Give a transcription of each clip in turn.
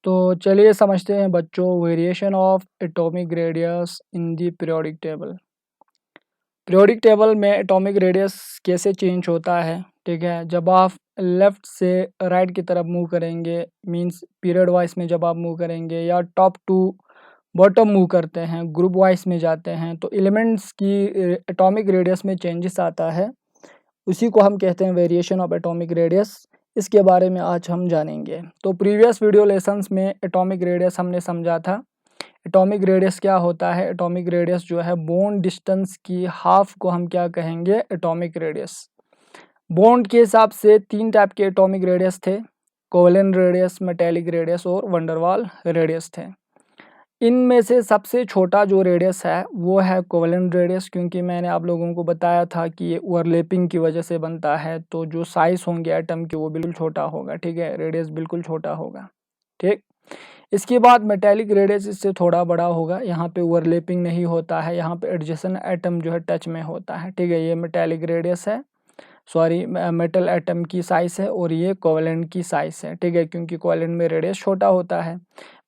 तो चलिए समझते हैं बच्चों variation of atomic radius in the periodic table. Periodic table में एटॉमिक रेडियस कैसे चेंज होता है, ठीक है। जब आप लेफ़्ट से राइट की तरफ मूव करेंगे, मींस पीरियड वाइज में जब आप मूव करेंगे या टॉप टू बॉटम मूव करते हैं, ग्रुप वाइज में जाते हैं, तो एलिमेंट्स की एटॉमिक रेडियस में चेंजेस आता है। उसी को हम कहते हैं वेरिएशन ऑफ एटॉमिक रेडियस। इसके बारे में आज हम जानेंगे। तो प्रीवियस वीडियो लेसन्स में एटॉमिक रेडियस हमने समझा था। एटॉमिक रेडियस क्या होता है? एटॉमिक रेडियस जो है बॉन्ड डिस्टेंस की हाफ को हम क्या कहेंगे? Atomic radius. बॉन्ड के हिसाब से 3 टाइप के एटॉमिक रेडियस थे, कोवेलेंट रेडियस, मेटेलिक रेडियस और वंडरवाल रेडियस थे। इनमें से सबसे छोटा जो रेडियस है वो है कोवेलेंट रेडियस, क्योंकि मैंने आप लोगों को बताया था कि ये ओवरलैपिंग की वजह से बनता है, तो जो साइज होंगे एटम के वो बिल्कुल छोटा होगा, ठीक है, रेडियस बिल्कुल छोटा होगा, ठीक। इसके बाद मेटेलिक रेडियस इससे थोड़ा बड़ा होगा, यहाँ पे ओवरलैपिंग नहीं होता है, यहाँ पे एडजेसेंट एटम जो है टच में होता है, ठीक है। ये मेटेलिक रेडियस है, सॉरी मेटल एटम की साइज है, और ये कोवेलेंट की साइज है, ठीक है, क्योंकि कोवेलेंट में रेडियस छोटा होता है,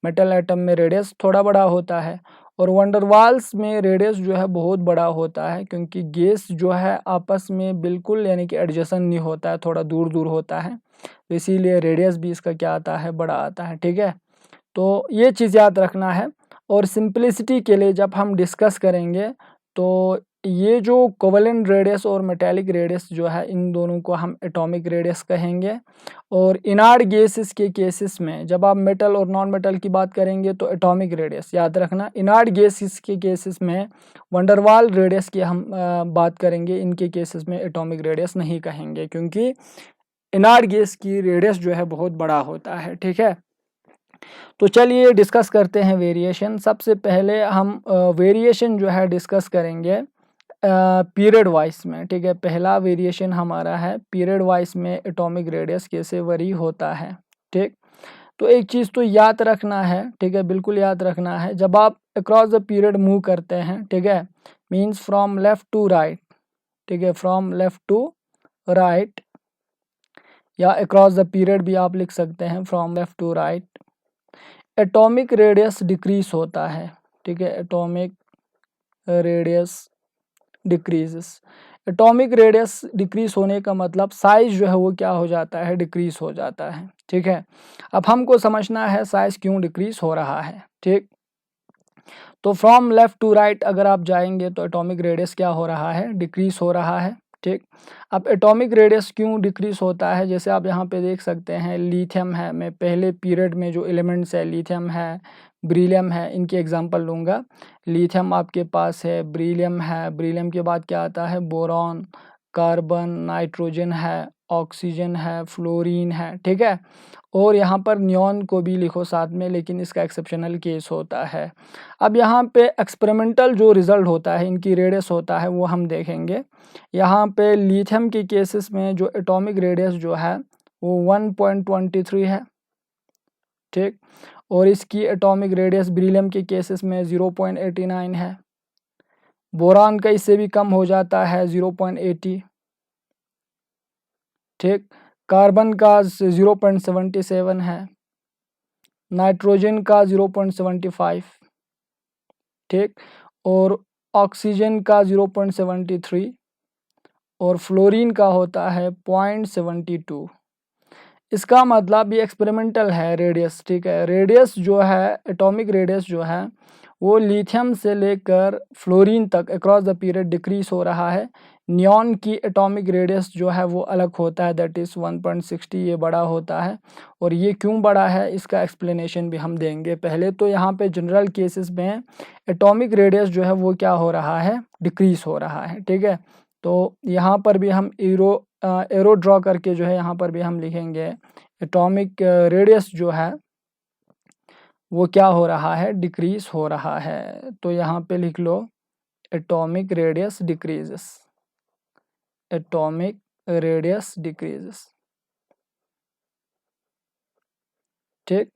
मेटल एटम में रेडियस थोड़ा बड़ा होता है। और वंडरवाल्स में रेडियस जो है बहुत बड़ा होता है, क्योंकि गैस जो है आपस में बिल्कुल यानी कि एडजेसेंट नहीं होता है, थोड़ा दूर दूर होता है, तो इसीलिए रेडियस भी इसका क्या आता है? बड़ा आता है, ठीक है। तो ये चीज़ याद रखना है। और सिंपलिसिटी के लिए जब हम डिस्कस करेंगे तो ये जो कोवेलेंट रेडियस और मेटेलिक रेडियस जो है, इन दोनों को हम एटॉमिक रेडियस कहेंगे। और इनर्ट गैसेस के केसेस में जब आप मेटल और नॉन मेटल की बात करेंगे तो एटॉमिक रेडियस याद रखना। इनर्ट गैसेस के केसेस में वंडरवाल रेडियस की हम बात करेंगे, इनके केसेस में एटॉमिक रेडियस नहीं कहेंगे, क्योंकि इनर्ट गैस की रेडियस जो है बहुत बड़ा होता है, ठीक है। तो चलिए डिस्कस करते हैं वेरिएशन। सबसे पहले हम वेरिएशन जो है डिस्कस करेंगे पीरियड वाइज में, ठीक है। पहला वेरिएशन हमारा है पीरियड वाइज में एटॉमिक रेडियस कैसे वरी होता है, ठीक। तो एक चीज़ तो याद रखना है, ठीक है, बिल्कुल याद रखना है, जब आप अक्रॉस द पीरियड मूव करते हैं, ठीक है, means from left to right, ठीक है, फ्रॉम लेफ़्ट टू राइट, या अक्रॉस द पीरियड भी आप लिख सकते हैं, from left to right, atomic radius decrease होता है, ठीक है, atomic radius decreases. Atomic radius decrease होने का मतलब साइज जो है वो क्या हो जाता है? डिक्रीज हो जाता है, ठीक है। अब हमको समझना है साइज क्यों डिक्रीज हो रहा है, ठीक। तो फ्रॉम लेफ़्ट टू राइट अगर आप जाएंगे तो एटॉमिक रेडियस क्या हो रहा है? डिक्रीज हो रहा है, ठीक। अब एटॉमिक रेडियस क्यों डिक्रीज होता है? जैसे आप यहाँ पे देख सकते हैं लिथियम है, मैं पहले पीरियड में जो एलिमेंट्स है लिथियम है, ब्रिलियम है, इनके एग्जांपल लूँगा। लिथियम आपके पास है, ब्रिलियम है, ब्रिलियम के बाद क्या आता है? बोरॉन, कार्बन, नाइट्रोजन है, ऑक्सीजन है, फ्लोरीन है, ठीक है। और यहाँ पर नियॉन को भी लिखो साथ में, लेकिन इसका एक्सेप्शनल केस होता है। अब यहाँ पे एक्सपेरिमेंटल जो रिज़ल्ट होता है, इनकी रेडियस होता है, वो हम देखेंगे। यहाँ पे लिथियम के केसेस में जो एटॉमिक रेडियस जो है वो 1.23 है, ठीक। और इसकी एटॉमिक रेडियस ब्रिलियम के केसेस में 0.89 है। बोरान का इससे भी कम हो जाता है, 0.80, ठीक। कार्बन का 0.77 है, नाइट्रोजन का 0.75, ठीक। और ऑक्सीजन का 0.73 और फ्लोरीन का होता है 0.72। इसका मतलब ये एक्सपेरिमेंटल है रेडियस, ठीक है। रेडियस जो है एटॉमिक रेडियस जो है वो लिथियम से लेकर फ्लोरीन तक अक्रॉस द पीरियड डिक्रीज हो रहा है। नियॉन की एटॉमिक रेडियस जो है वो अलग होता है, दैट इज़ 1.60, ये बड़ा होता है। और ये क्यों बड़ा है इसका एक्सप्लेनेशन भी हम देंगे। पहले तो यहाँ पे जनरल केसेस में एटॉमिक रेडियस जो है वो क्या हो रहा है? डिक्रीज हो रहा है, ठीक है। तो यहाँ पर भी हम एरो ड्रॉ करके जो है यहाँ पर भी हम लिखेंगे एटॉमिक रेडियस जो है वो क्या हो रहा है? डिक्रीज हो रहा है। तो यहाँ पे लिख लो atomic radius decreases, atomic radius decreases, ठीक।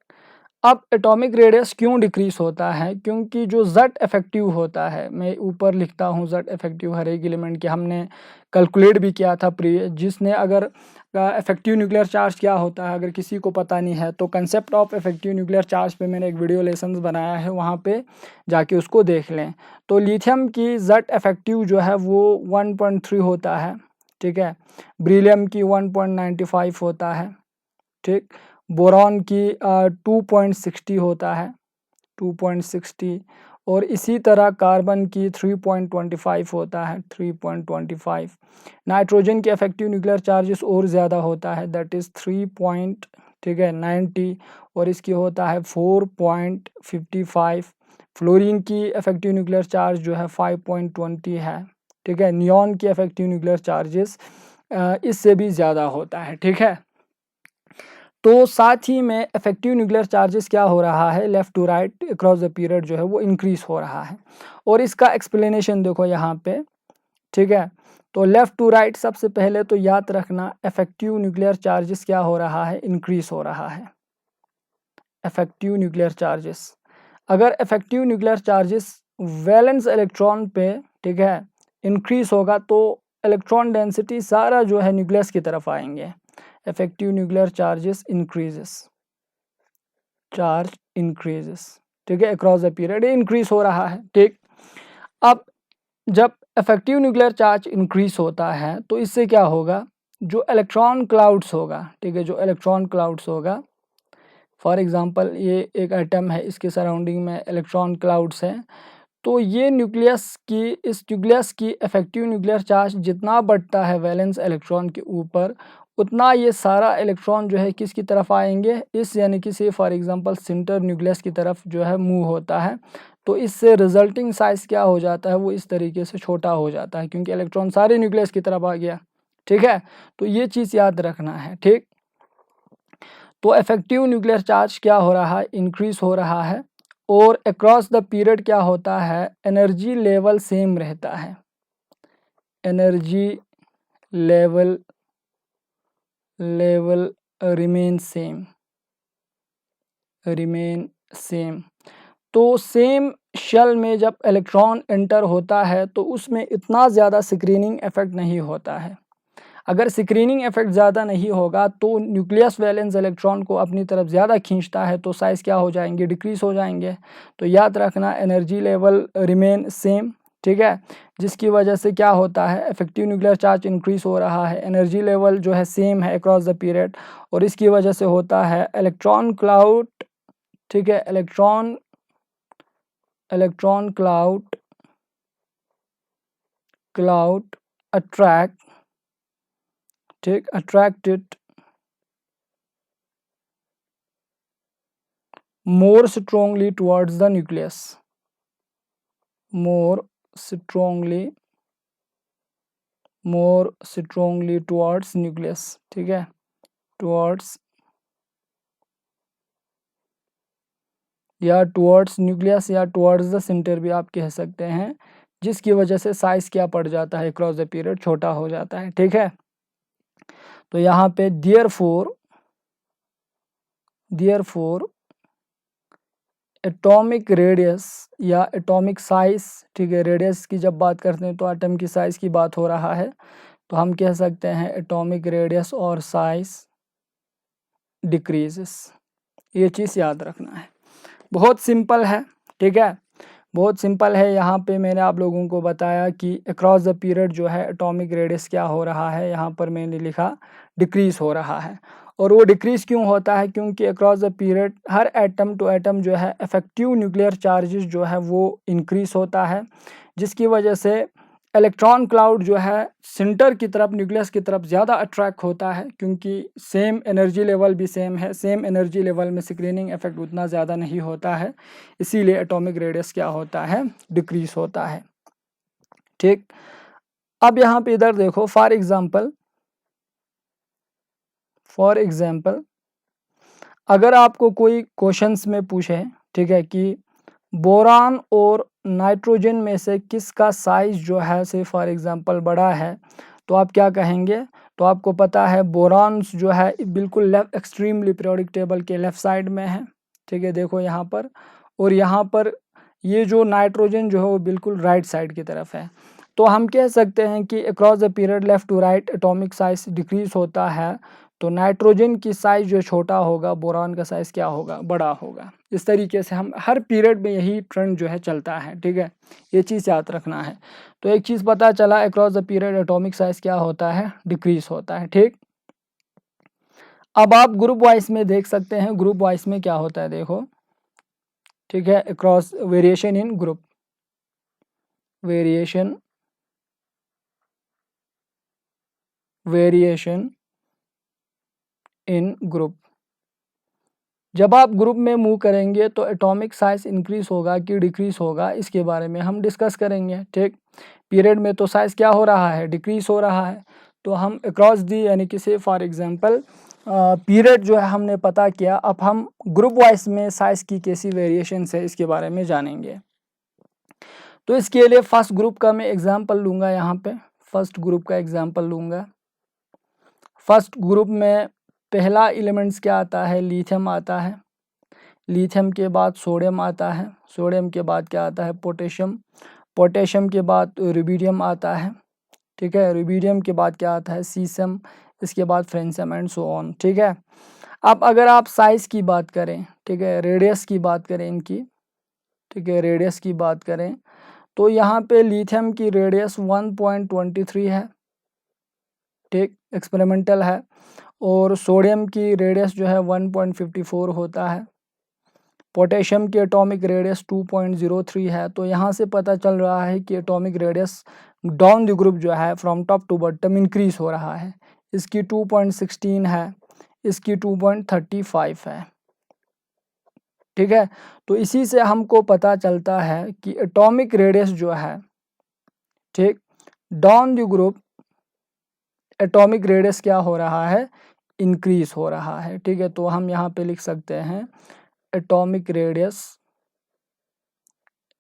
अब एटॉमिक रेडियस क्यों डिक्रीज होता है? क्योंकि जो Z इफेक्टिव होता है, मैं ऊपर लिखता हूँ Z इफेक्टिव हर एक एलिमेंट के, हमने कैलकुलेट भी किया था जिसने अगर इफेक्टिव न्यूक्लियर चार्ज क्या होता है अगर किसी को पता नहीं है तो concept of effective nuclear charge पे मैंने एक वीडियो लेसन बनाया है, वहाँ पे जाके उसको देख लें। तो लिथियम की Z इफेक्टिव जो है वो 1.3 होता है, ठीक है। ब्रिलियम की 1.95 होता है, ठीक। बोरॉन की 2.60 होता है, 2.60, और इसी तरह कार्बन की 3.25 होता है, 3.25। नाइट्रोजन की इफेक्टिव न्यूक्लियर चार्जेस और ज़्यादा होता है, दैट इज़ 3, ठीक है, 90, और इसकी होता है 4.55। फ्लोरीन की इफेक्टिव न्यूक्लियर चार्ज जो है 5.20 है, ठीक है। नियॉन की इफेक्टिव न्यूक्लियर चार्जेस इससे भी ज़्यादा होता है, ठीक है। तो साथ ही में इफेक्टिव न्यूक्लियर चार्जेस क्या हो रहा है, left to right across the period जो है वो इंक्रीज हो रहा है। और इसका एक्सप्लेनेशन देखो यहाँ पे, ठीक है। तो लेफ़्ट टू राइट सबसे पहले तो याद रखना, इफेक्टिव न्यूक्लियर चार्जेस क्या हो रहा है, इंक्रीज हो रहा है। इफेक्टिव न्यूक्लियर चार्जेस, अगर effective nuclear charges valence electron पे, ठीक है, इंक्रीज होगा तो इलेक्ट्रॉन डेंसिटी सारा जो है न्यूक्लियस की तरफ आएंगे। Effective nuclear charges increases, charge increases, ठीक है, अक्रॉस द पीरियड इंक्रीज हो रहा है, ठीक। अब जब इफेक्टिव न्यूक्लियर चार्ज इंक्रीज होता है तो इससे क्या होगा, जो इलेक्ट्रॉन क्लाउड्स होगा, ठीक है, जो इलेक्ट्रॉन क्लाउड्स होगा, फॉर एग्जांपल ये एक एटम है, इसके सराउंडिंग में इलेक्ट्रॉन क्लाउड्स हैं, तो ये इस न्यूक्लियस की इफेक्टिव न्यूक्लियर चार्ज जितना बढ़ता है वैलेंस इलेक्ट्रॉन के ऊपर, उतना ये सारा इलेक्ट्रॉन जो है किसकी तरफ आएंगे, इस यानी कि से फॉर एग्जांपल सेंटर न्यूक्लियस की तरफ जो है मूव होता है। तो इससे रिजल्टिंग साइज क्या हो जाता है, वो इस तरीके से छोटा हो जाता है क्योंकि इलेक्ट्रॉन सारे न्यूक्लियस की तरफ आ गया, ठीक है। तो ये चीज़ याद रखना है, ठीक। तो इफेक्टिव न्यूक्लियर चार्ज क्या हो रहा है, इंक्रीज हो रहा है, और अक्रॉस द पीरियड क्या होता है, एनर्जी लेवल सेम रहता है, एनर्जी लेवल रिमेन सेम। तो सेम शेल में जब इलेक्ट्रॉन एंटर होता है तो उसमें इतना ज़्यादा स्क्रीनिंग इफेक्ट नहीं होता है। अगर स्क्रीनिंग इफेक्ट ज़्यादा नहीं होगा तो न्यूक्लियस वैलेंस इलेक्ट्रॉन को अपनी तरफ ज़्यादा खींचता है, तो साइज़ क्या हो जाएंगे, डिक्रीज हो जाएंगे। तो याद रखना, एनर्जी लेवल रिमेन सेम, ठीक है, जिसकी वजह से क्या होता है, इफेक्टिव न्यूक्लियर चार्ज इंक्रीज हो रहा है, एनर्जी लेवल जो है सेम है अक्रॉस द पीरियड, और इसकी वजह से होता है इलेक्ट्रॉन क्लाउड, ठीक है, electron cloud attracted more strongly towards the nucleus, more strongly towards nucleus, ठीक है, towards nucleus या towards the center भी आप कह सकते हैं, जिसकी वजह से साइज क्या पड़ जाता है, क्रॉस द पीरियड छोटा हो जाता है, ठीक है। तो यहाँ पे therefore एटॉमिक रेडियस या एटॉमिक साइज, ठीक है, रेडियस की जब बात करते हैं तो एटम की साइज़ की बात हो रहा है, तो हम कह सकते हैं एटॉमिक रेडियस और साइज डिक्रीजेस। ये चीज़ याद रखना है, बहुत सिंपल है, ठीक है, बहुत सिंपल है। यहाँ पे मैंने आप लोगों को बताया कि अक्रॉस द पीरियड जो है एटॉमिक रेडियस क्या हो रहा है, यहाँ पर मैंने लिखा डिक्रीज़ हो रहा है। और वो डिक्रीज़ क्यों होता है, क्योंकि अक्रॉस द पीरियड हर एटम टू एटम जो है इफेक्टिव न्यूक्लियर चार्जेस जो है वो इंक्रीज़ होता है, जिसकी वजह से इलेक्ट्रॉन क्लाउड जो है सेंटर की तरफ, न्यूक्लियस की तरफ ज़्यादा अट्रैक्ट होता है, क्योंकि सेम एनर्जी लेवल भी सेम है, सेम एनर्जी लेवल में स्क्रीनिंग इफेक्ट उतना ज़्यादा नहीं होता है, इसीलिए एटॉमिक रेडियस क्या होता है, डिक्रीज होता है, ठीक। अब यहाँ पे इधर देखो, फॉर एग्जाम्पल अगर आपको कोई क्वेश्चंस में पूछे, ठीक है, कि बोरान और नाइट्रोजन में से किसका साइज जो है से फॉर एग्जांपल बड़ा है, तो आप क्या कहेंगे। तो आपको पता है बोरान जो है बिल्कुल लेफ्ट एक्सट्रीमली पीरियोडिक टेबल के लेफ़्ट साइड में है, ठीक है, देखो यहाँ पर, और यहाँ पर ये जो नाइट्रोजन जो है वो बिल्कुल राइट साइड की तरफ है। तो हम कह सकते हैं कि across the period left to right atomic size decrease होता है, तो नाइट्रोजन की साइज जो छोटा होगा, बोरान का साइज क्या होगा, बड़ा होगा। इस तरीके से हम हर पीरियड में यही ट्रेंड जो है चलता है, ठीक है, ये चीज़ याद रखना है। तो एक चीज़ पता चला, across the period atomic size क्या होता है, डिक्रीज होता है, ठीक। अब आप ग्रुप वाइज में देख सकते हैं, ग्रुप वाइज में क्या होता है देखो, ठीक है, across variation in group, variation in group. जब आप ग्रुप में मूव करेंगे तो एटॉमिक साइज इंक्रीज होगा कि डिक्रीज होगा, इसके बारे में हम डिस्कस करेंगे, ठीक। पीरियड में तो साइज क्या हो रहा है, डिक्रीज हो रहा है। तो हम अक्रॉस दी यानी कि से फॉर एग्जांपल पीरियड जो है हमने पता किया, अब हम ग्रुप वाइज में साइज की कैसी वेरिएशन है इसके बारे में जानेंगे। तो इसके लिए फर्स्ट ग्रुप का मैं एग्जांपल लूँगा, यहाँ पे फर्स्ट ग्रुप का एग्जांपल लूँगा। फर्स्ट ग्रुप में पहला एलिमेंट्स क्या आता है, लिथियम आता है। लिथियम के बाद सोडियम आता है, सोडियम के बाद क्या आता है, पोटेशियम, पोटेशियम के बाद रुबिडियम आता है, ठीक है, रुबिडियम के बाद क्या आता है, सीसम, इसके बाद फ्रेंसियम एंड सो ऑन, ठीक है। अब अगर आप साइज की बात करें, ठीक है, रेडियस की बात करें इनकी, ठीक है, रेडियस की बात करें तो यहाँ पे लिथियम की रेडियस 1.23 है, ठीक, एक्सपेरिमेंटल है। और सोडियम की रेडियस जो है 1.54 होता है। पोटेशियम की एटॉमिक रेडियस 2.03 है। तो यहाँ से पता चल रहा है कि atomic radius down the group जो है from top to bottom increase हो रहा है। इसकी 2.16 है, इसकी 2.35 है, ठीक है। तो इसी से हमको पता चलता है कि एटॉमिक रेडियस जो है, ठीक, down the group atomic radius क्या हो रहा है, इंक्रीज हो रहा है, ठीक है। तो हम यहाँ पे लिख सकते हैं atomic radius,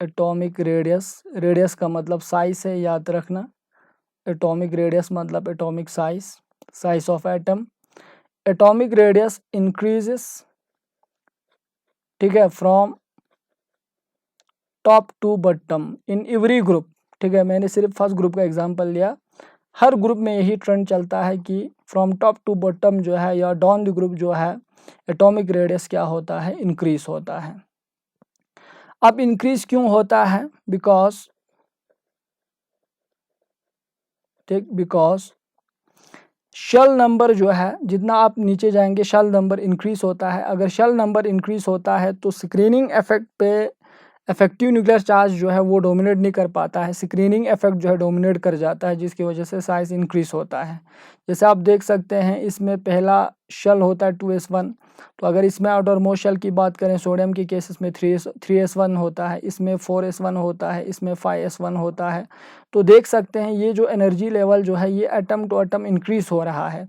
atomic radius, radius का मतलब साइज है, याद रखना। एटॉमिक रेडियस मतलब atomic size, size of atom. Atomic radius increases, ठीक है, from top to bottom in every group, ठीक है। मैंने सिर्फ फर्स्ट ग्रुप का एग्जांपल लिया, हर ग्रुप में यही ट्रेंड चलता है कि फ्रॉम टॉप टू बॉटम जो है या डाउन द ग्रुप जो है एटॉमिक रेडियस क्या होता है, इंक्रीज होता है। अब इंक्रीज क्यों होता है, बिकॉज, ठीक, बिकॉज शेल नंबर जो है, जितना आप नीचे जाएंगे शेल नंबर इंक्रीज होता है। अगर शेल नंबर इंक्रीज होता है तो स्क्रीनिंग इफेक्ट पे इफेक्टिव न्यूक्लियर चार्ज जो है वो डोमिनेट नहीं कर पाता है, स्क्रीनिंग इफेक्ट जो है डोमिनेट कर जाता है, जिसकी वजह से साइज इंक्रीज होता है। जैसे आप देख सकते हैं इसमें पहला शेल होता है 2s1, तो अगर इसमें आउटर मोस्ट शेल की बात करें सोडियम के केसेस में 3s1 होता है, इसमें 4s1 होता है, इसमें 5s1 होता है। तो देख सकते हैं ये जो एनर्जी लेवल जो है ये एटम टू एटम इंक्रीज हो रहा है।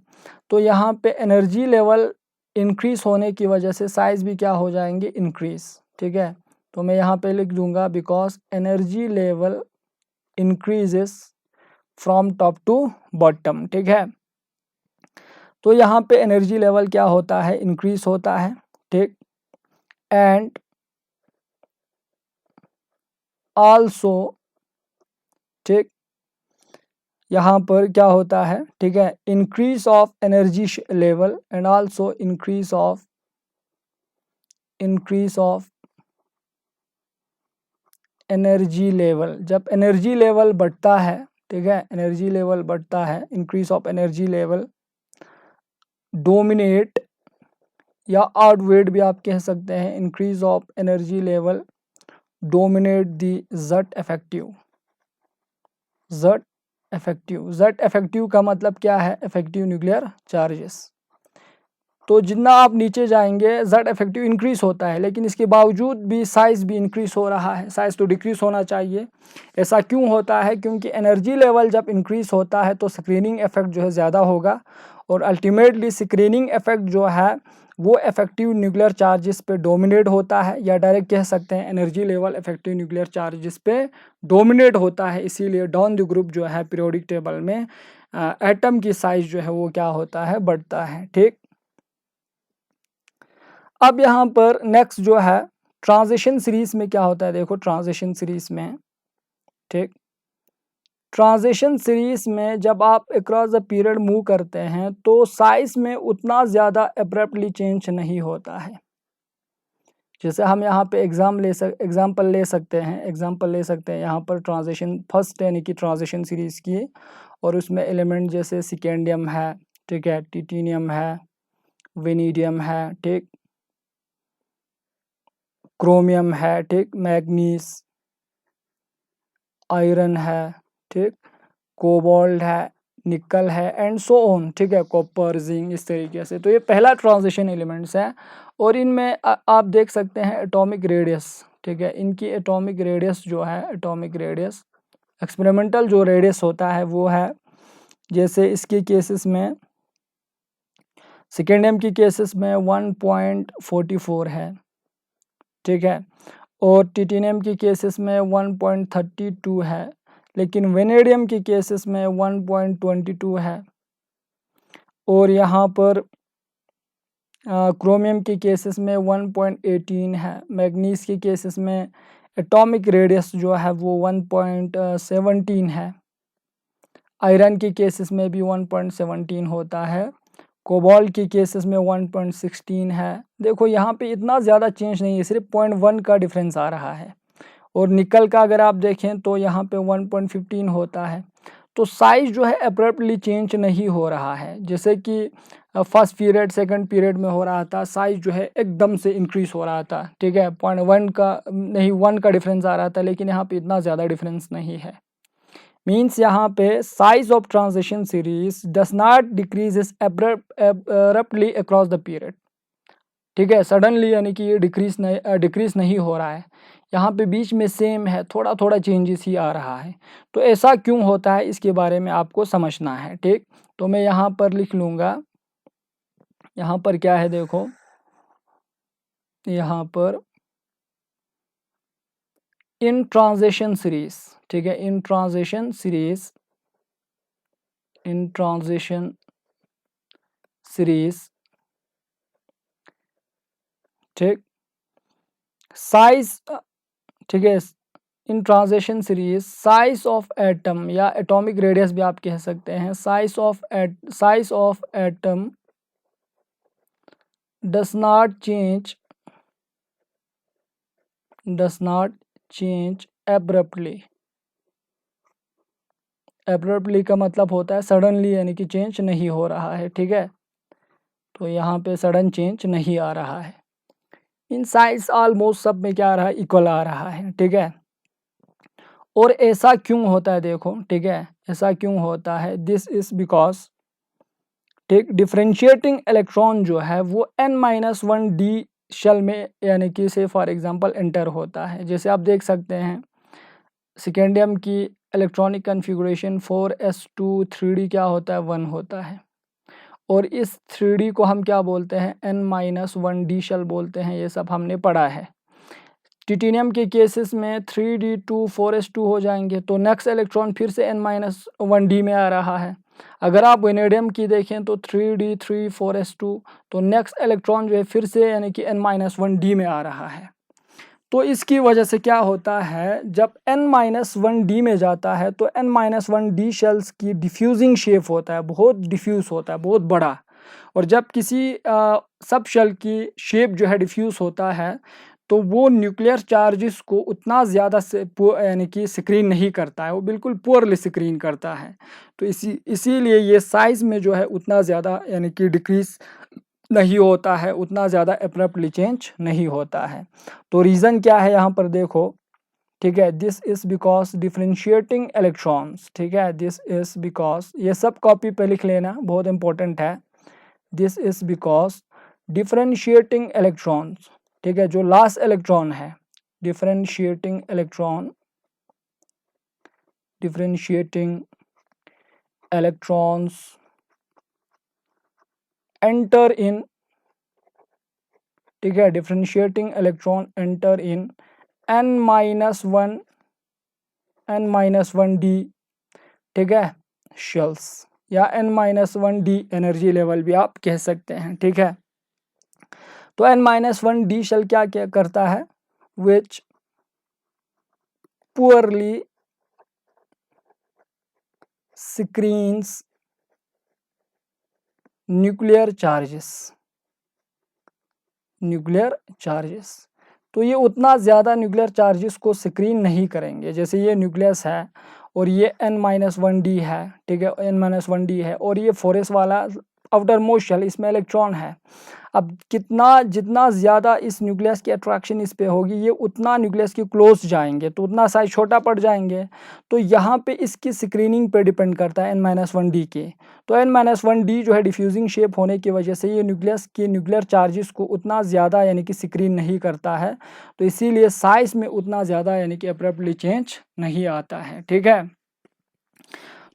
तो यहाँ पे एनर्जी लेवल इंक्रीज होने की वजह से साइज भी क्या हो जाएंगे, इंक्रीज, ठीक है। तो मैं यहाँ पे लिख दूंगा because energy level increases from top to bottom, ठीक है। तो यहाँ पे एनर्जी लेवल क्या होता है, इंक्रीज होता है, ठीक। एंड आल्सो, ठीक, यहाँ पर क्या होता है, ठीक है, increase of energy level and also increase of energy level. जब एनर्जी लेवल बढ़ता है, ठीक है, एनर्जी लेवल बढ़ता है, increase of energy level dominate या आउटवेट भी आप कह सकते हैं, increase of energy level dominate the Z effective. Z effective, Z effective का मतलब क्या है, इफेक्टिव न्यूक्लियर चार्जेस। तो जितना आप नीचे जाएंगे जेड इफेक्टिव इंक्रीज होता है, लेकिन इसके बावजूद भी साइज भी इंक्रीज हो रहा है। साइज तो डिक्रीज होना चाहिए। ऐसा क्यों होता है, क्योंकि एनर्जी लेवल जब इंक्रीज होता है तो स्क्रीनिंग इफेक्ट जो है ज़्यादा होगा, और अल्टीमेटली स्क्रीनिंग इफेक्ट जो है वो इफेक्टिव न्यूक्लियर चार्जेस पे डोमिनेट होता है, या डायरेक्ट कह सकते हैं energy level effective nuclear charges पे डोमिनेट होता है। इसीलिए डाउन द ग्रुप जो है पीरियोडिक टेबल में एटम की साइज जो है वो क्या होता है, बढ़ता है, ठीक। अब यहाँ पर नेक्स्ट जो है ट्रांजिशन सीरीज में क्या होता है, देखो ट्रांजिशन सीरीज में, ठीक, ट्रांजिशन सीरीज में जब आप अक्रॉस द पीरियड मूव करते हैं तो साइज में उतना ज़्यादा एब्रप्टली चेंज नहीं होता है। जैसे हम यहाँ पे एग्जाम्पल ले सकते हैं यहाँ पर ट्रांजिशन फर्स्ट यानी कि ट्रांजिशन सीरीज की, और उसमें एलिमेंट जैसे सिकेंडियम है, ठीक है, टिटेनियम है, वेनेडियम है, ठीक, क्रोमियम है, ठीक, मैग्नीज, आयरन है, ठीक, कोबाल्ट है, निकल है एंड सो ऑन, ठीक है, कॉपर, जिंक, इस तरीके से। तो ये पहला ट्रांजिशन एलिमेंट्स है और इनमें आप देख सकते हैं एटॉमिक रेडियस, ठीक है, इनकी एटॉमिक रेडियस जो है, एटॉमिक रेडियस एक्सपेरिमेंटल जो रेडियस होता है वो है, जैसे इसके केसेस में सेकेंडियम की केसेस में 1.44 है, ठीक है, और टिटेनियम की केसेस में 1.32 है, लेकिन वेनेडियम की केसेस में 1.22 है, और यहाँ पर क्रोमियम के केसेस में 1.18 है, मैग्नीज के केसेस में एटॉमिक रेडियस जो है वो 1.17 है, आयरन के केसेस में भी 1.17 होता है, कोबाल्ट के केसेस में 1.16 है। देखो यहाँ पे इतना ज़्यादा चेंज नहीं है, सिर्फ 0.1 का डिफरेंस आ रहा है। और निकल का अगर आप देखें तो यहाँ पे 1.15 होता है। तो साइज जो है अब्रप्टली चेंज नहीं हो रहा है, जैसे कि फर्स्ट पीरियड सेकंड पीरियड में हो रहा था, साइज जो है एकदम से इंक्रीज हो रहा था, ठीक है, 0.1 का नहीं 1 का डिफरेंस आ रहा था, लेकिन यहाँ पे इतना ज़्यादा डिफरेंस नहीं है। मीन्स यहाँ पे size of transition series does not decrease abruptly across the period, ठीक है, सडनली यानी कि ये डिक्रीज नहीं हो रहा है, यहाँ पे बीच में सेम है, थोड़ा थोड़ा चेंजेस ही आ रहा है। तो ऐसा क्यों होता है इसके बारे में आपको समझना है, ठीक। तो मैं यहाँ पर लिख लूँगा, यहाँ पर क्या है देखो, यहाँ पर इन ट्रांजिशन सीरीज, ठीक है, इन ट्रांजिशन सीरीज, इन ट्रांजिशन सीरीज, ठीक, साइज, ठीक है, इन transition series size of atom या एटॉमिक रेडियस भी आप कह सकते हैं, size of atom does not change abruptly। abruptly का मतलब होता है सडनली, यानी कि चेंज नहीं हो रहा है, ठीक है। तो यहाँ पे सडन चेंज नहीं आ रहा है, इन साइज ऑलमोस्ट सब में क्या आ रहा है, इक्वल आ रहा है, ठीक है। और ऐसा क्यों होता है देखो, ठीक है, ऐसा क्यों होता है, दिस इज बिकॉज, ठीक, डिफरेंशिएटिंग इलेक्ट्रॉन जो है वो n-1d शेल में यानी कि से फॉर एग्जांपल एंटर होता है। जैसे आप देख सकते हैं सेकेंडियम की इलेक्ट्रॉनिक कन्फिगुरेशन 4s2 3d क्या होता है, 1 होता है, और इस 3d को हम क्या बोलते हैं, n-1d शेल बोलते हैं, ये सब हमने पढ़ा है। टिटेनियम के केसेस में 3d2 4s2 हो जाएंगे, तो नेक्स्ट इलेक्ट्रॉन फिर से n-1d में आ रहा है। अगर आप वेनेडियम की देखें तो 3d3 4s2, तो नेक्स्ट इलेक्ट्रॉन जो है फिर से यानी कि n-1d में आ रहा है। तो इसकी वजह से क्या होता है, जब n-1d में जाता है तो n-1d शेल्स की डिफ्यूजिंग शेप होता है, बहुत डिफ्यूज होता है, बहुत बड़ा। और जब किसी सब शेल की शेप जो है डिफ्यूज होता है तो वो न्यूक्लियर चार्जेस को उतना ज़्यादा से यानी कि स्क्रीन नहीं करता है, वो बिल्कुल पुअरली स्क्रीन करता है। तो इसीलिए ये साइज़ में जो है उतना ज़्यादा यानी कि डिक्रीज नहीं होता है, उतना ज़्यादा एब्रप्टली चेंज नहीं होता है। तो रीज़न क्या है यहाँ पर देखो, ठीक है, this is because differentiating electrons, ठीक है, दिस इज़ बिकॉज, ये सब कॉपी पे लिख लेना, बहुत इंपॉर्टेंट है। This is because differentiating electrons, ठीक है, जो लास्ट इलेक्ट्रॉन है, differentiating electron, differentiating electrons enter in, ठीक है, differentiating electron enter in n-1d, ठीक है, शेल्स, या n-1d एनर्जी लेवल भी आप कह सकते हैं, ठीक है। तो N-1D शेल क्या क्या करता है, विच पुअरली स्क्रीन्स न्यूक्लियर चार्जेस। तो ये उतना ज़्यादा न्यूक्लियर चार्जेस को स्क्रीन नहीं करेंगे। जैसे ये न्यूक्लियस है और ये N-1D है, ठीक है, N-1D है, और ये फोरस वाला आउटर मोस्ट शेल, इसमें इलेक्ट्रॉन है। अब जितना ज़्यादा इस न्यूक्लियस की अट्रैक्शन इस पे होगी, ये उतना न्यूक्लियस के क्लोज जाएंगे, तो उतना साइज छोटा पड़ जाएंगे। तो यहाँ पे इसकी स्क्रीनिंग पे डिपेंड करता है N-1D के। तो N-1D जो है डिफ्यूजिंग शेप होने की वजह से ये न्यूक्लियस के न्यूक्लियर चार्जेस को उतना ज़्यादा यानी कि स्क्रीन नहीं करता है, तो इसीलिए साइज में उतना ज़्यादा यानी कि अब्रप्टली चेंज नहीं आता है, ठीक है।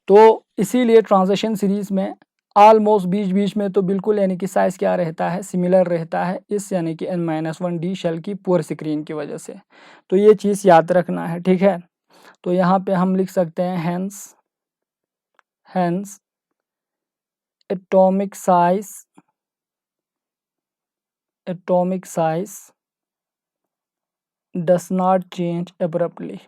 तो इसीलिए ट्रांजिशन सीरीज में ऑलमोस्ट बीच में तो बिल्कुल यानी कि साइज क्या रहता है, सिमिलर रहता है, इस यानी कि N-1D शेल की पुअर स्क्रीन की वजह से। तो ये चीज़ याद रखना है, ठीक है। तो यहाँ पे हम लिख सकते हैं hence atomic size does not change abruptly.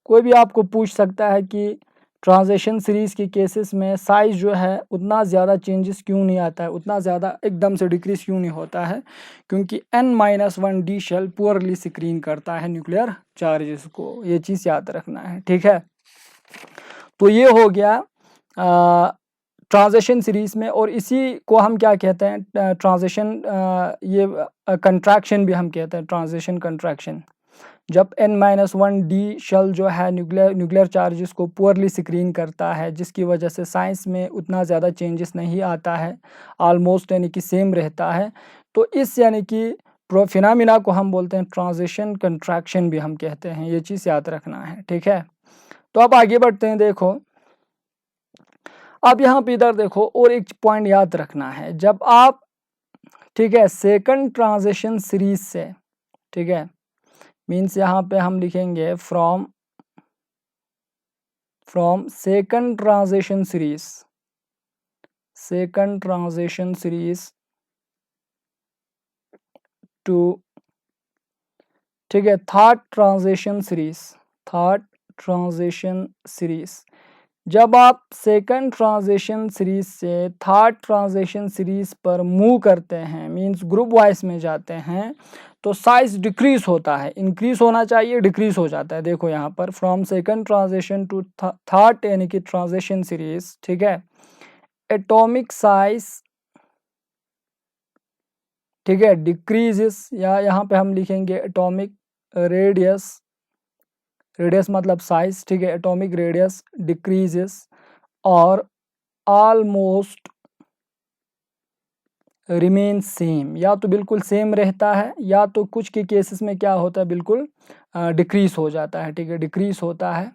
कोई भी आपको पूछ सकता है कि ट्रांजिशन सीरीज के केसेस में साइज जो है उतना ज़्यादा चेंजेस क्यों नहीं आता है, उतना ज़्यादा एकदम से डिक्रीज क्यों नहीं होता है, क्योंकि N-1D शेल पुअरली स्क्रीन करता है न्यूक्लियर चार्जेस को। ये चीज़ याद रखना है, ठीक है। तो ये हो गया ट्रांजिशन सीरीज में, और इसी को हम क्या कहते हैं, ट्रांजिशन ये कंट्रैक्शन भी हम कहते हैं, ट्रांजिशन कंट्रैक्शन। जब N-1D शेल जो है न्यूक्लियर चार्जेस को पुअरली स्क्रीन करता है, जिसकी वजह से साइंस में उतना ज़्यादा चेंजेस नहीं आता है, ऑलमोस्ट यानी कि सेम रहता है। तो इस यानी कि फिनोमिना को हम बोलते हैं ट्रांजिशन कंट्रैक्शन भी हम कहते हैं। ये चीज़ याद रखना है, ठीक है। तो अब आगे बढ़ते हैं। देखो अब यहाँ पे इधर देखो, और एक पॉइंट याद रखना है, जब आप, ठीक है, सेकंड ट्रांजिशन सीरीज से, ठीक है, मीन्स यहाँ पे हम लिखेंगे from second transition series to, ठीक है, थर्ड ट्रांजिशन सीरीज। जब आप सेकंड ट्रांजिशन सीरीज से थर्ड ट्रांजिशन सीरीज पर मूव करते हैं, मींस ग्रुप वाइज में जाते हैं, तो साइज डिक्रीज होता है, इंक्रीज होना चाहिए, डिक्रीज हो जाता है। देखो यहाँ पर from second transition to third यानी कि ट्रांजिशन सीरीज, ठीक है, एटॉमिक साइज, ठीक है, डिक्रीजेस, या यहाँ पे हम लिखेंगे एटॉमिक रेडियस मतलब साइज, ठीक है, एटॉमिक रेडियस डिक्रीजेस और ऑलमोस्ट रिमेन सेम, या तो बिल्कुल सेम रहता है, या तो कुछ के केसेस में क्या होता है, बिल्कुल डिक्रीज हो जाता है, ठीक है, डिक्रीज होता है।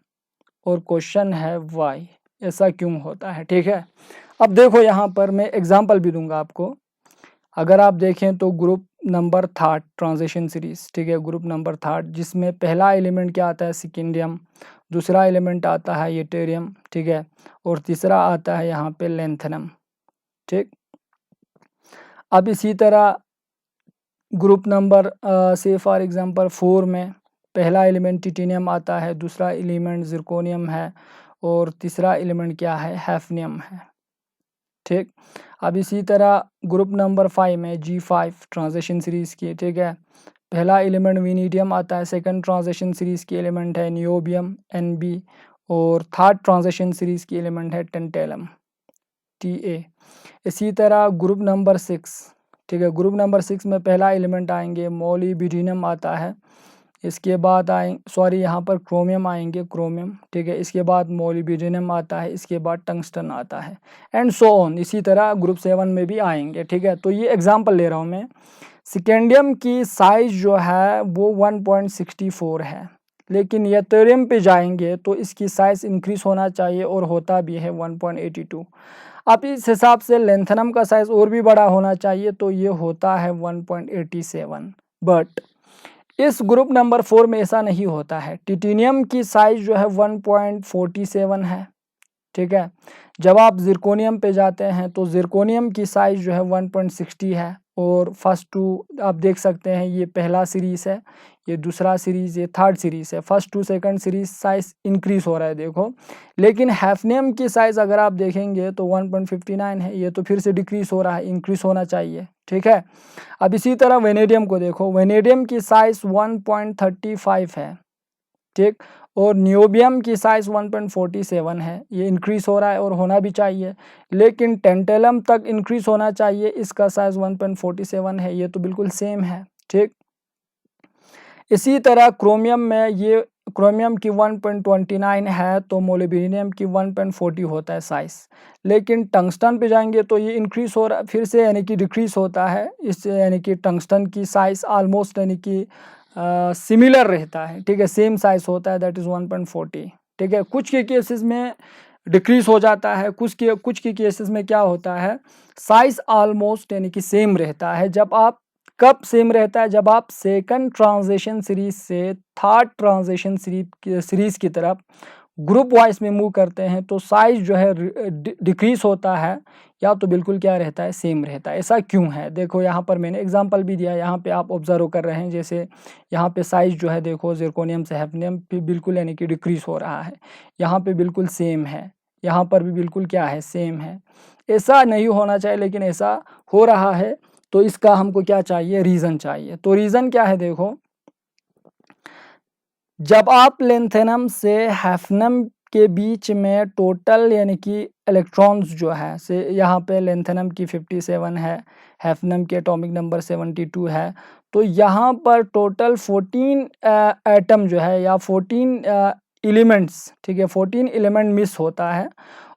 और क्वेश्चन है वाई, ऐसा क्यों होता है, ठीक है। अब देखो यहाँ पर मैं एग्जांपल भी दूंगा आपको। अगर आप देखें तो group number third transition series, ठीक है, ग्रुप नंबर थर्ड, जिसमें पहला एलिमेंट क्या आता है, सिकेंडियम, दूसरा एलिमेंट आता है यूटेरियम, ठीक है, और तीसरा आता है यहाँ पे लेंथेनम, ठीक। अब इसी तरह ग्रुप नंबर से फॉर एग्जांपल 4 में पहला एलिमेंट टिटेनियम आता है, दूसरा एलिमेंट जिरकोनियम है, और तीसरा एलिमेंट क्या है, हैफनियम है, ठीक। अब इसी तरह ग्रुप नंबर 5 में G5 ट्रांजिशन सीरीज की, ठीक है, पहला एलिमेंट विनीडियम आता है, सेकंड ट्रांजिशन सीरीज की एलिमेंट है नियोबियम Nb, और थर्ड ट्रांजिशन सीरीज की एलिमेंट है टेंटेलम Ta। इसी तरह ग्रुप नंबर 6, ठीक है, ग्रुप नंबर 6 में पहला एलिमेंट आएंगे मोलिब्डेनम आता है, इसके बाद यहाँ पर क्रोमियम आएंगे, क्रोमियम, ठीक है, इसके बाद मोलिब्डेनम आता है, इसके बाद टंगस्टन आता है, एंड सो ऑन। इसी तरह ग्रुप 7 में भी आएंगे, ठीक है। तो ये एग्जांपल ले रहा हूँ मैं। सिकेंडियम की साइज जो है वो 1.64 है, लेकिन यूटेरियम पे जाएंगे तो इसकी साइज इंक्रीज होना चाहिए, और होता भी है 1.82। अब इस हिसाब से लेंथेनम का साइज और भी बड़ा होना चाहिए, तो ये होता है 1.87। बट इस ग्रुप नंबर 4 में ऐसा नहीं होता है। टिटेनियम की साइज जो है 1.47 है, ठीक है। जब आप जिरकोनियम पे जाते हैं तो जिरकोनियम की साइज जो है 1.60 है, और फर्स्ट टू आप देख सकते हैं, ये पहला सीरीज़ है, ये दूसरा सीरीज़, ये थर्ड सीरीज़ है। First to second series size increase हो रहा है देखो, लेकिन हैफनियम की साइज़ अगर आप देखेंगे तो 1.59 है, ये तो फिर से डिक्रीज़ हो रहा है, इंक्रीज़ होना चाहिए, ठीक है। अब इसी तरह वेनेडियम को देखो, वेनेडियम की साइज़ 1.35 है, ठीक, और नियोबियम की साइज़ 1.47 है, ये इंक्रीज़ हो रहा है और होना भी चाहिए, लेकिन टेंटेलम तक इंक्रीज़ होना चाहिए, इसका साइज़ 1.47 है, ये तो बिल्कुल सेम है, ठीक। इसी तरह क्रोमियम में ये क्रोमियम की 1.29 है तो मोलिब्डेनम की 1.40 होता है साइज़, लेकिन टंगस्टन पे जाएंगे तो ये इंक्रीज़ हो रहा फिर से यानी कि डिक्रीज़ होता है, इससे यानी कि टंगस्टन की साइज़ ऑलमोस्ट यानी कि सिमिलर रहता है, ठीक है, सेम साइज़ होता है, दैट इज़ 1.40, ठीक है। कुछ के केसेस में डिक्रीज़ हो जाता है, कुछ के केसेस में क्या होता है, साइज़ ऑलमोस्ट यानी कि सेम रहता है। जब आप कब सेम रहता है, जब आप सेकंड ट्रांजिशन सीरीज से थर्ड ट्रांजिशन सीरीज की तरफ ग्रुप वाइज में मूव करते हैं तो साइज जो है डिक्रीज होता है, या तो बिल्कुल क्या रहता है, सेम रहता है। ऐसा क्यों है, देखो यहाँ पर मैंने एग्जांपल भी दिया, यहाँ पे आप ऑब्जर्व कर रहे हैं, जैसे यहाँ पे साइज जो है देखो जिरकोनियम से हैफनियम पे बिल्कुल यानी कि डिक्रीज हो रहा है, यहाँ पे बिल्कुल सेम है, यहाँ पर भी बिल्कुल क्या है, सेम है। ऐसा नहीं होना चाहिए लेकिन ऐसा हो रहा है, तो इसका हमको क्या चाहिए, रीज़न चाहिए। तो रीज़न क्या है, देखो जब आप लेंथेनम से हैफनम के बीच में टोटल यानी कि इलेक्ट्रॉन्स जो है से यहाँ पे लेंथेनम की 57 है, हैफनम के एटॉमिक नंबर 72 है, तो यहाँ पर टोटल 14 एटम जो है या 14 एलिमेंट्स, ठीक है, 14 एलिमेंट मिस होता है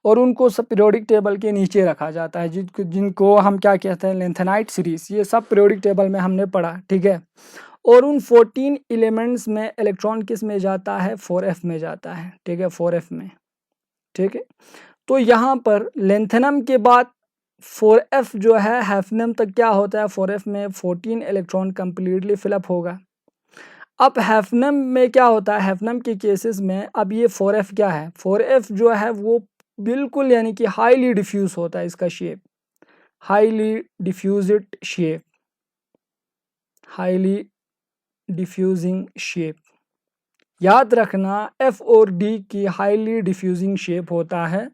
और उनको सब पीरियोडिक टेबल के नीचे रखा जाता है, जिनको हम क्या कहते हैं, लेंथेनाइट सीरीज, ये सब पीरियोडिक टेबल में हमने पढ़ा, ठीक है। और उन 14 एलिमेंट्स में इलेक्ट्रॉन किस में जाता है, 4f में जाता है, ठीक है, 4f में, ठीक है। तो यहाँ पर लेंथेनम के बाद 4f जो है हैफनम तक क्या होता है, 4f में 14 इलेक्ट्रॉन कंप्लीटली फिलअप होगा। अब हैफनम में क्या होता है, हैफनम के केसेस में अब ये 4f क्या है, 4f जो है वो बिल्कुल यानी कि हाईली डिफ्यूज होता है, इसका shape highly diffused shape, highly diffusing shape, याद रखना F और D की हाईली डिफ्यूजिंग शेप होता है,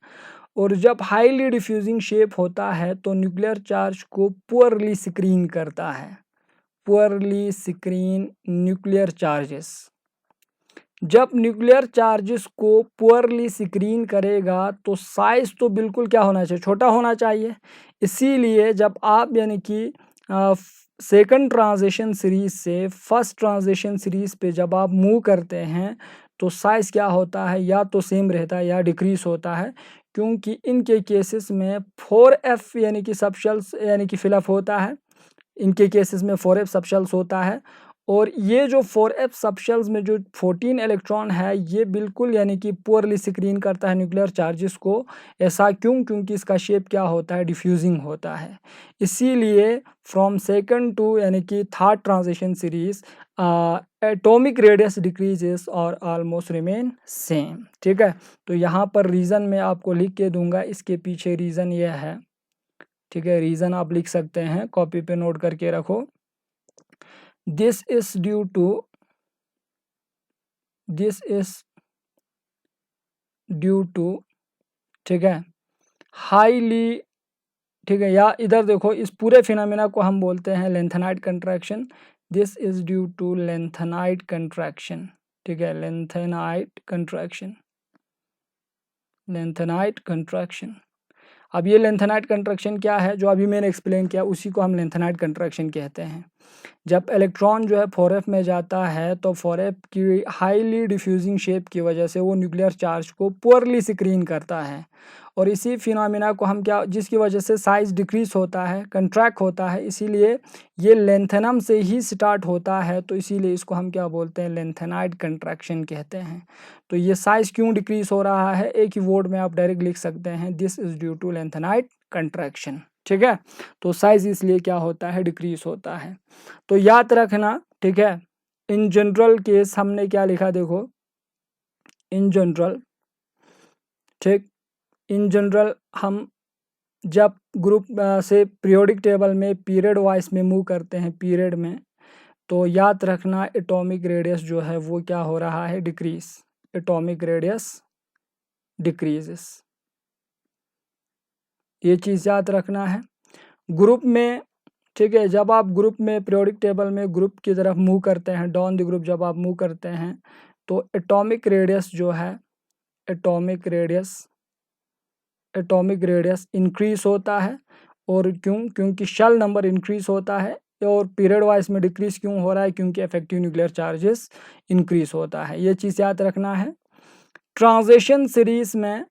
और जब हाईली डिफ्यूजिंग शेप होता है तो न्यूक्लियर चार्ज को पुअरली स्क्रीन करता है, पुअरली स्क्रीन न्यूक्लियर चार्जेस। जब न्यूक्लियर चार्जेस को पुअरली स्क्रीन करेगा तो साइज तो बिल्कुल क्या होना चाहिए, छोटा होना चाहिए। इसीलिए जब आप यानी कि सेकंड ट्रांजिशन सीरीज से फर्स्ट ट्रांजिशन सीरीज पे जब आप मूव करते हैं तो साइज़ क्या होता है, या तो सेम रहता है या डिक्रीज होता है, क्योंकि इनके केसेस में 4f यानी कि सबशेल्स यानी कि फिलअप होता है, इनके केसेस में 4f सबशेल्स होता है, और ये जो 4f सबशेल्स में जो 14 इलेक्ट्रॉन है ये बिल्कुल यानी कि पुअरली स्क्रीन करता है न्यूक्लियर चार्जेस को। ऐसा क्यों, क्योंकि इसका शेप क्या होता है, डिफ्यूजिंग होता है। इसीलिए फ्रॉम सेकंड टू यानी कि third transition series atomic radius decreases और ऑलमोस्ट रिमेन सेम, ठीक है। तो यहाँ पर रीज़न मैं आपको लिख के दूंगा, इसके पीछे रीज़न ये है, ठीक है, रीज़न आप लिख सकते हैं, कॉपी पे नोट करके रखो। this is due to ठीक है, हाईली, ठीक है, या इधर देखो इस पूरे फिनोमेना को हम बोलते हैं lanthanide contraction. This is due to lanthanide contraction, ठीक है, लेंथेनाइट कंट्रैक्शन, लेंथेनाइट कंट्रैक्शन। अब ये लेंथेनाइट कंट्रैक्शन क्या है, जो अभी मैंने एक्सप्लेन किया उसी को हम लेंथेनाइट कंट्रैक्शन कहते हैं। जब इलेक्ट्रॉन जो है 4f में जाता है तो 4f की हाईली डिफ्यूजिंग शेप की वजह से वो न्यूक्लियर चार्ज को पुअरली स्क्रीन करता है, और इसी फिनोमेना को हम क्या, जिसकी वजह से साइज डिक्रीज होता है, कंट्रैक्ट होता है, इसीलिए ये लेंथेनम से ही स्टार्ट होता है, तो इसीलिए इसको हम क्या बोलते हैं, लेंथेनाइट कंट्रैक्शन कहते हैं। तो ये साइज क्यों डिक्रीज हो रहा है, एक ही वर्ड में आप डायरेक्ट लिख सकते हैं, this is due to lanthanide contraction, ठीक है। तो साइज इसलिए क्या होता है, डिक्रीज होता है। तो याद रखना, ठीक है। इन जनरल केस हमने क्या लिखा, देखो इन जनरल, ठीक, इन जनरल हम जब ग्रुप से पीरियोडिक टेबल में पीरियड वाइज में मूव करते हैं पीरियड में, तो याद रखना एटॉमिक रेडियस जो है वो क्या हो रहा है, डिक्रीज, एटॉमिक रेडियस डिक्रीजेस, ये चीज़ याद रखना है। ग्रुप में, ठीक है, जब आप ग्रुप में पीरियोडिक टेबल में ग्रुप की तरफ मूव करते हैं, डाउन द ग्रुप जब आप मूव करते हैं, तो एटॉमिक रेडियस जो है, एटॉमिक रेडियस इंक्रीज होता है। और क्योंकि शेल नंबर इंक्रीज होता है। और पीरियड वाइज में डिक्रीज क्यों हो रहा है, क्योंकि इफेक्टिव न्यूक्लियर चार्जेस इंक्रीज होता है, ये चीज़ याद रखना है। ट्रांजिशन सीरीज में,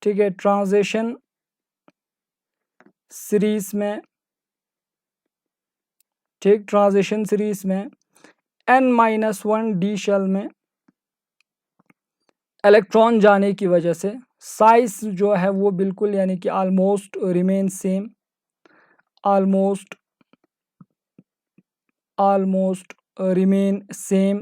ठीक है, ट्रांजिशन सीरीज में, ठीक, ट्रांजिशन सीरीज में n-1 d शेल में इलेक्ट्रॉन जाने की वजह से साइज जो है वो बिल्कुल यानी कि almost remain same, almost remain same,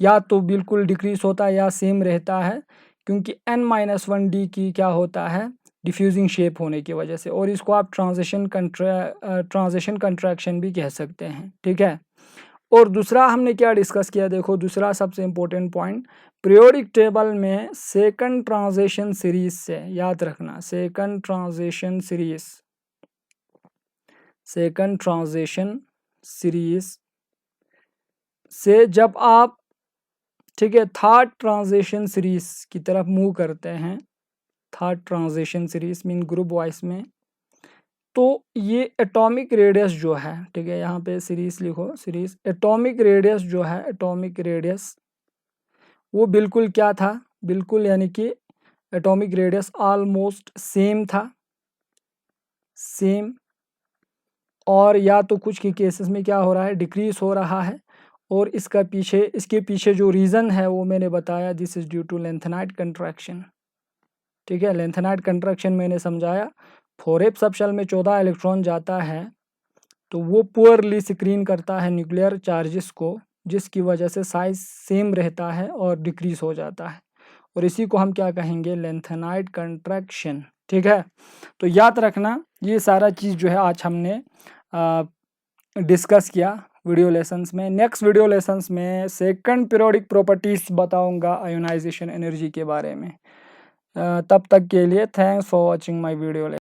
या तो बिल्कुल डिक्रीज होता है या सेम रहता है, क्योंकि n-1 d की क्या होता है, डिफ्यूजिंग शेप होने की वजह से। और इसको आप ट्रांजिशन कंट्रैक्शन भी कह सकते हैं, ठीक है। और दूसरा हमने क्या डिस्कस किया, देखो दूसरा सबसे इम्पोर्टेंट पॉइंट, पीरियोडिक टेबल में सेकंड ट्रांजिशन सीरीज से, याद रखना सेकंड ट्रांजिशन सीरीज से जब आप, ठीक है, थर्ड ट्रांजिशन सीरीज की तरफ मूव करते हैं, third transition series mean group wise में, तो ये एटॉमिक रेडियस जो है, ठीक है, यहाँ पे सीरीज लिखो, सीरीज, एटॉमिक रेडियस जो है, एटॉमिक रेडियस वो बिल्कुल क्या था, बिल्कुल यानी कि एटॉमिक रेडियस ऑलमोस्ट सेम था, सेम। और या तो कुछ के केसेस में क्या हो रहा है, डिक्रीज हो रहा है। और इसके पीछे जो रीज़न है वो मैंने बताया, this is due to lanthanide contraction, ठीक है। लेंथेनाइट कंट्रैक्शन मैंने समझाया, 4f सबशेल में 14 इलेक्ट्रॉन जाता है, तो वो पुअरली स्क्रीन करता है न्यूक्लियर चार्जेस को, जिसकी वजह से साइज सेम रहता है और डिक्रीज हो जाता है। और इसी को हम क्या कहेंगे, लेंथेनाइट कंट्रैक्शन, ठीक है। तो याद रखना ये सारा चीज़ जो है आज हमने डिस्कस किया वीडियो लेसन्स में। नेक्स्ट वीडियो लेसन्स में सेकंड पीरियोडिक प्रॉपर्टीज बताऊंगा आयोनाइजेशन एनर्जी के बारे में। तब तक के लिए thanks for watching my video.